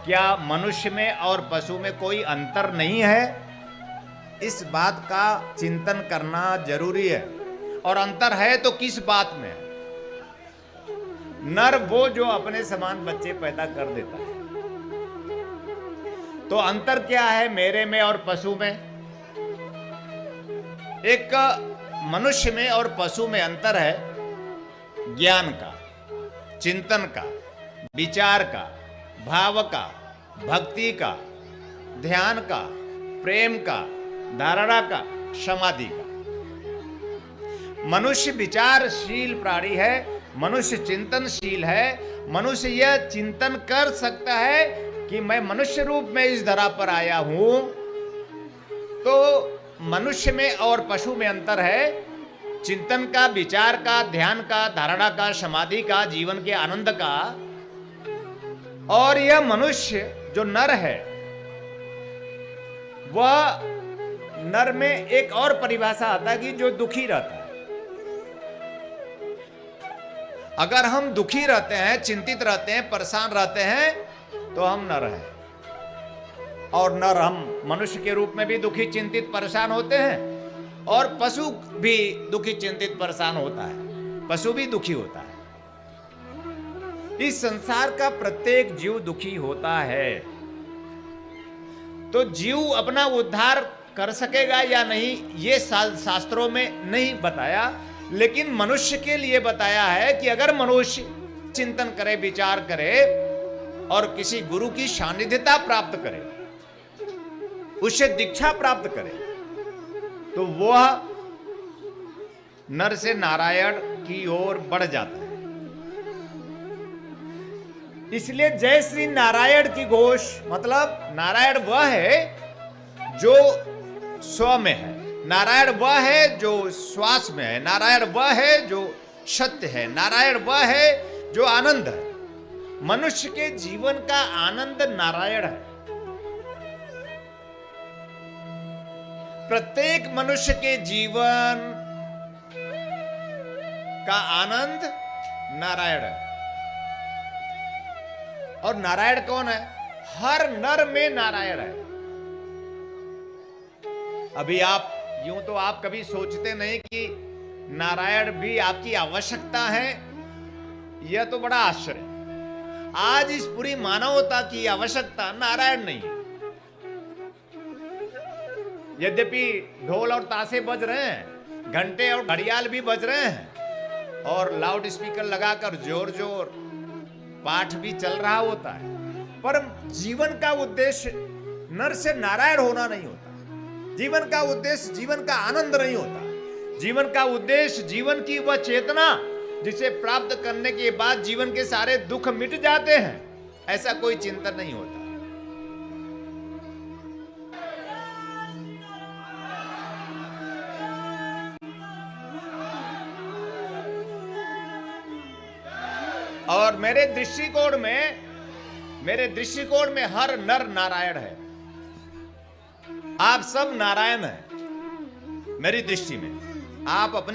क्या मनुष्य में और पशु में कोई अंतर नहीं है? इस बात का चिंतन करना जरूरी है। और अंतर है तो किस बात में है? नर वो जो अपने समान बच्चे पैदा कर देता है। तो अंतर क्या है मेरे में और पशु में? एक मनुष्य में और पशु में अंतर है ज्ञान का, चिंतन का, विचार का, भाव का, भक्ति का, ध्यान का, प्रेम का, धारणा का, समाधि का। मनुष्य विचारशील प्राणी है, मनुष्य चिंतनशील है। मनुष्य यह चिंतन कर सकता है कि मैं मनुष्य रूप में इस धरा पर आया हूं। तो मनुष्य में और पशु में अंतर है चिंतन का, विचार का, ध्यान का, धारणा का, समाधि का, जीवन के आनंद का। और यह मनुष्य जो नर है, वह नर में एक और परिभाषा आता है कि जो दुखी रहता है। अगर हम दुखी रहते हैं, चिंतित रहते हैं, परेशान रहते हैं तो हम नर हैं। और नर हम मनुष्य के रूप में भी दुखी, चिंतित, परेशान होते हैं। और पशु भी दुखी, चिंतित, परेशान होता है। पशु भी दुखी होता है। इस संसार का प्रत्येक जीव दुखी होता है। तो जीव अपना उद्धार कर सकेगा या नहीं, ये शास्त्रों में नहीं बताया, लेकिन मनुष्य के लिए बताया है कि अगर मनुष्य चिंतन करे, विचार करे और किसी गुरु की सानिध्यता प्राप्त करे, उससे दीक्षा प्राप्त करे, तो वह नर से नारायण की ओर बढ़ जाता है। इसलिए जय श्री नारायण की घोष, मतलब नारायण वह है जो स्व में है, नारायण वह है जो श्वास में है, नारायण वह है जो सत्य है, नारायण वह है जो आनंद है। मनुष्य के जीवन का आनंद नारायण है। प्रत्येक मनुष्य के जीवन का आनंद नारायण है। और नारायण कौन है? हर नर में नारायण है। अभी आप यूं तो आप कभी सोचते नहीं कि नारायण भी आपकी आवश्यकता है। यह तो बड़ा आश्चर्य है। आज इस पूरी मानवता की आवश्यकता नारायण नहीं है। यद्यपि ढोल और ताशे बज रहे हैं, घंटे और घड़ियाल भी बज रहे हैं, और लाउड स्पीकर लगाकर जोर जोर पाठ भी चल रहा होता है, पर जीवन का उद्देश्य नर से नारायण होना नहीं होता। जीवन का उद्देश्य जीवन का आनंद नहीं होता। जीवन का उद्देश्य जीवन की वह चेतना जिसे प्राप्त करने के बाद जीवन के सारे दुख मिट जाते हैं, ऐसा कोई चिंतन नहीं होता। और मेरे दृष्टिकोण में हर नर नारायण है। आप सब नारायण हैं मेरी दृष्टि में। आप अपनी